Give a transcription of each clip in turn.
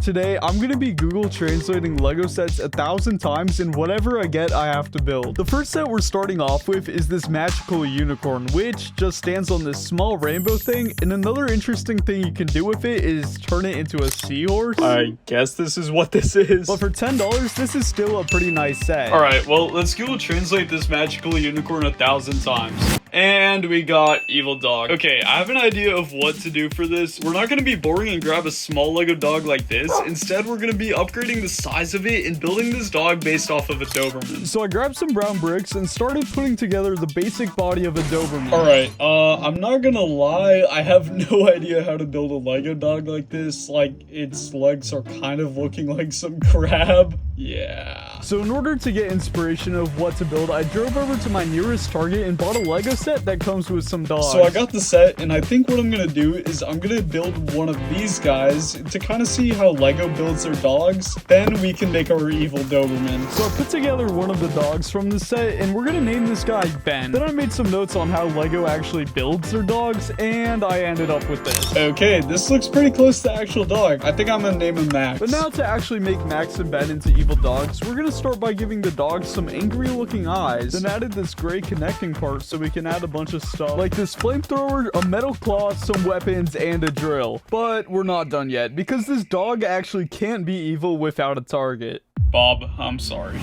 today, I'm gonna be Google translating Lego sets 1,000 times, and whatever I get, I have to build. The first set we're starting off with is this magical unicorn, which just stands on this small rainbow thing, and another interesting thing you can do with it is turn it into a seahorse. I guess this is what this is. But for $10, this is still a pretty nice set. Alright, well, let's Google translate this magical unicorn 1,000 times. And we got evil dog. Okay, I have an idea of what to do for this. We're not going to be boring and grab a small Lego dog like this. Instead, we're going to be upgrading the size of it and building this dog based off of a Doberman. So I grabbed some brown bricks and started putting together the basic body of a Doberman. Alright, I'm not gonna lie, I have no idea how to build a Lego dog like this. Like, its legs are kind of looking like some crab. Yeah. So in order to get inspiration of what to build, I drove over to my nearest Target and bought a Lego set that comes with some dogs. So I got the set, and I think what I'm gonna do is I'm gonna build one of these guys to kind of see how Lego builds their dogs. Then we can make our evil Doberman. So I put together one of the dogs from the set, and we're gonna name this guy Ben. Then I made some notes on how Lego actually builds their dogs, and I ended up with this. Okay, this looks pretty close to the actual dog. I think I'm gonna name him Max. But now to actually make Max and Ben into evil dogs, we're gonna start by giving the dogs some angry looking eyes, then added this gray connecting part so we can add a bunch of stuff like this flamethrower, a metal claw, some weapons, and a drill. But we're not done yet because this dog actually can't be evil without a target. Bob, I'm sorry.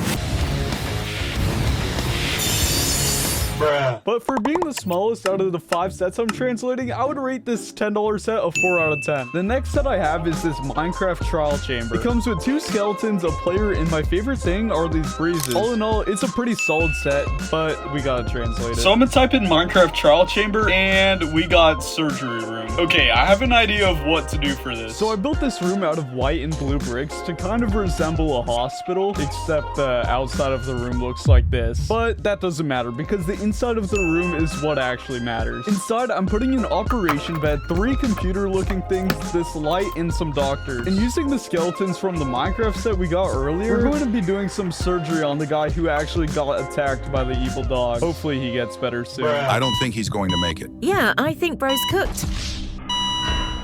Bruh. But for being the smallest out of the 5 sets I'm translating, I would rate this $10 set a 4 out of 10. The next set I have is this Minecraft trial chamber. It comes with 2 skeletons, a player, and my favorite thing are these breezes. All in all, it's a pretty solid set, but we gotta translate it. So I'm gonna type in Minecraft trial chamber, and we got surgery room. Okay, I have an idea of what to do for this. So I built this room out of white and blue bricks to kind of resemble a hospital, except the outside of the room looks like this. But that doesn't matter because the inside of the room is what actually matters. Inside, I'm putting an operation bed, 3 computer-looking things, this light, and some doctors. And using the skeletons from the Minecraft set we got earlier, we're going to be doing some surgery on the guy who actually got attacked by the evil dog. Hopefully he gets better soon. I don't think he's going to make it. Yeah, I think bro's cooked.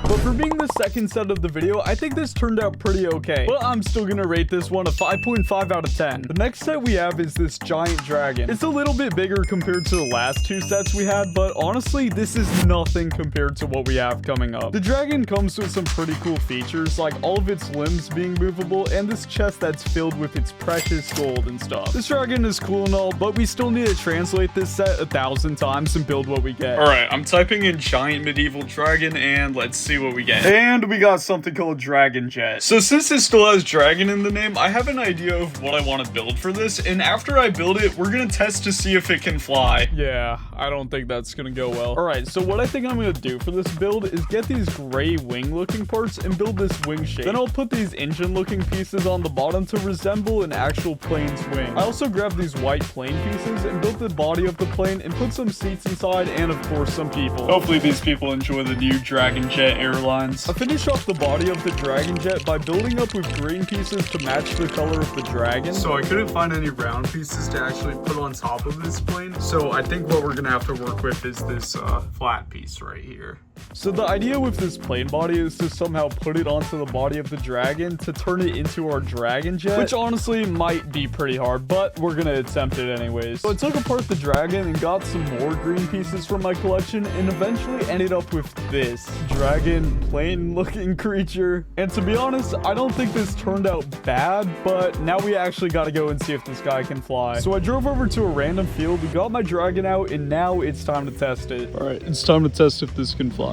But for being the second set of the video, I think this turned out pretty okay. But I'm still gonna rate this one a 5.5 out of 10. The next set we have is this giant dragon. It's a little bit bigger compared to the last 2 sets we had, but honestly, this is nothing compared to what we have coming up. The dragon comes with some pretty cool features, like all of its limbs being movable, and this chest that's filled with its precious gold and stuff. This dragon is cool and all, but we still need to translate this set 1,000 times and build what we get. Alright, I'm typing in giant medieval dragon, and let's see what we get. And we got something called Dragon Jet. So since this still has dragon in the name, I have an idea of what I want to build for this, and after I build it, we're gonna test to see if it can fly. Yeah, I don't think that's gonna go well. Alright, so what I think I'm gonna do for this build is get these gray wing looking parts and build this wing shape. Then I'll put these engine looking pieces on the bottom to resemble an actual plane's wing. I also grabbed these white plane pieces and built the body of the plane and put some seats inside and of course some people. Hopefully these people enjoy the new Dragon Jet airlines. I finished off the body of the Dragon Jet by building up with green pieces to match the color of the dragon. So I couldn't find any round pieces to actually put on top of this plane. So I think what we're gonna have to work with is this flat piece right here. So the idea with this plane body is to somehow put it onto the body of the dragon to turn it into our Dragon Jet, which honestly might be pretty hard, but we're gonna attempt it anyways. So I took apart the dragon and got some more green pieces from my collection and eventually ended up with this dragon plane looking creature. And to be honest, I don't think this turned out bad, but now we actually gotta go and see if this guy can fly. So I drove over to a random field, we got my dragon out, and now it's time to test it. Alright, it's time to test if this can fly.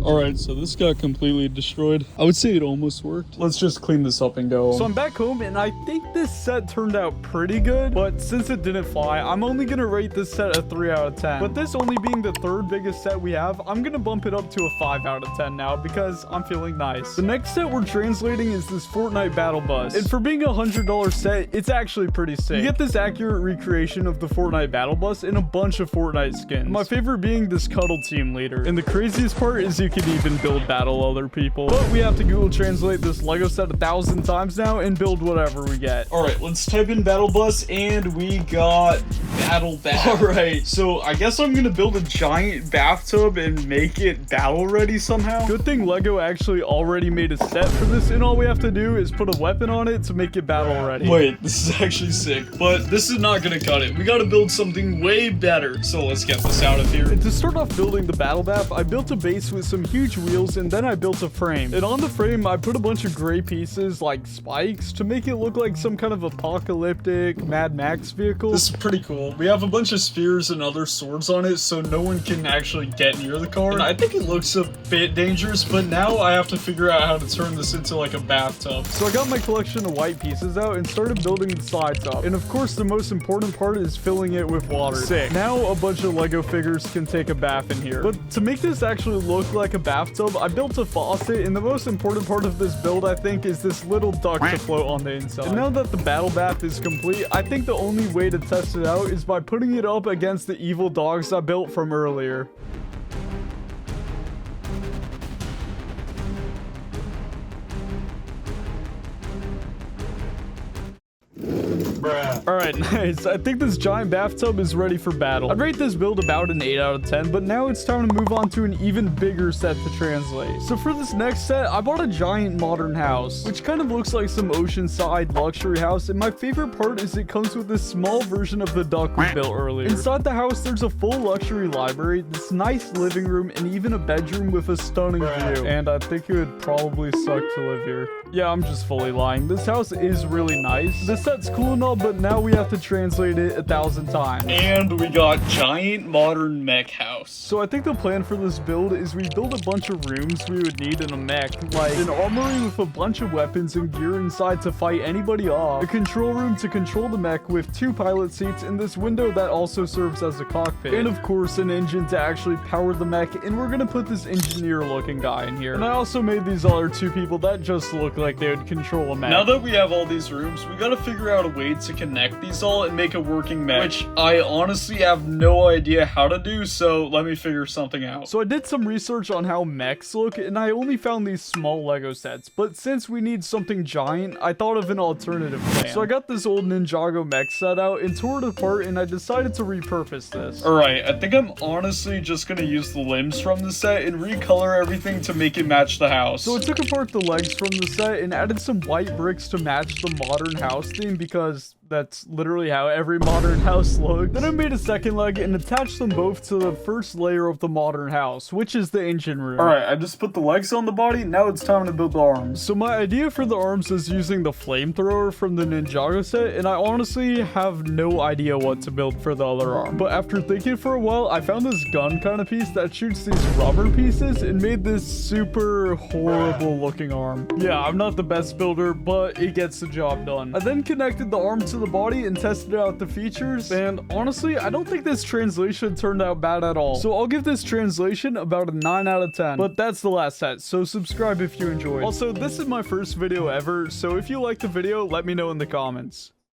Alright, so this got completely destroyed. I would say it almost worked. Let's just clean this up and go. So I'm back home, and I think this set turned out pretty good, but since it didn't fly, I'm only gonna rate this set a 3 out of 10. But this only being the 3rd biggest set we have, I'm gonna bump it up to a 5 out of 10 now because I'm feeling nice. The next set we're translating is this Fortnite Battle Bus, and for being a $100 set, it's actually pretty sick. You get this accurate recreation of the Fortnite Battle Bus and a bunch of Fortnite skins. My favorite being this Cuddle Team Leader, and the craziest part is you can even build battle other people. But we have to Google Translate this Lego set 1,000 times now and build whatever we get. All right, let's type in battle bus and we got battle bath. All right, so I guess I'm gonna build a giant bathtub and make it battle ready somehow. Good thing Lego actually already made a set for this, and all we have to do is put a weapon on it to make it battle ready. Wait, this is actually sick, but this is not gonna cut it. We gotta build something way better. So let's get this out of here. And to start off building the battle bath, I built a base with some huge wheels, and then I built a frame. And on the frame, I put a bunch of gray pieces like spikes to make it look like some kind of apocalyptic Mad Max vehicle. This is pretty cool. We have a bunch of spears and other swords on it, so no one can actually get near the car. And I think it looks a bit dangerous, but now I have to figure out how to turn this into like a bathtub. So I got my collection of white pieces out and started building the sides up. And of course, the most important part is filling it with water. Sick. Now a bunch of Lego figures can take a bath in here. But to make this actually look like a bathtub, I built a faucet, and the most important part of this build, I think, is this little duct to float on the inside. And now that the battle bath is complete, I think the only way to test it out is by putting it up against the evil dogs I built from earlier. Alright, nice. I think this giant bathtub is ready for battle. I'd rate this build about an 8 out of 10, but now it's time to move on to an even bigger set to translate. So for this next set, I bought a giant modern house, which kind of looks like some oceanside luxury house, and my favorite part is it comes with this small version of the duck we built earlier. Inside the house, there's a full luxury library, this nice living room, and even a bedroom with a stunning view. And I think it would probably suck to live here. Yeah, I'm just fully lying. This house is really nice. This set's cool and all, but now we have to translate it 1,000 times. And we got giant modern mech house. So I think the plan for this build is we build a bunch of rooms we would need in a mech, like an armory with a bunch of weapons and gear inside to fight anybody off, a control room to control the mech with 2 pilot seats, and this window that also serves as a cockpit, and of course an engine to actually power the mech. And we're gonna put this engineer looking guy in here. And I also made these other 2 people that just look like they would control a mech. Now that we have all these rooms, we gotta figure out a way to connect these all and make a working mech, which I honestly have no idea how to do, so let me figure something out. So I did some research on how mechs look, and I only found these small Lego sets, but since we need something giant, I thought of an alternative plan. So I got this old Ninjago mech set out and tore it apart, and I decided to repurpose this. Alright, I think I'm honestly just gonna use the limbs from the set and recolor everything to make it match the house. So I took apart the legs from the set and added some white bricks to match the modern house theme, because that's literally how every modern house looks. Then I made a second leg and attached them both to the first layer of the modern house, which is the engine room. Alright, I just put the legs on the body, now it's time to build the arms. So my idea for the arms is using the flamethrower from the Ninjago set, and I honestly have no idea what to build for the other arm. But after thinking for a while, I found this gun kind of piece that shoots these rubber pieces and made this super horrible looking arm. Yeah, I'm not the best builder, but it gets the job done. I then connected the arm to the body and tested out the features, and honestly, I don't think this translation turned out bad at all. So I'll give this translation about a 9 out of 10. But that's the last set, so subscribe if you enjoyed. Also, this is my first video ever, so if you liked the video, let me know in the comments.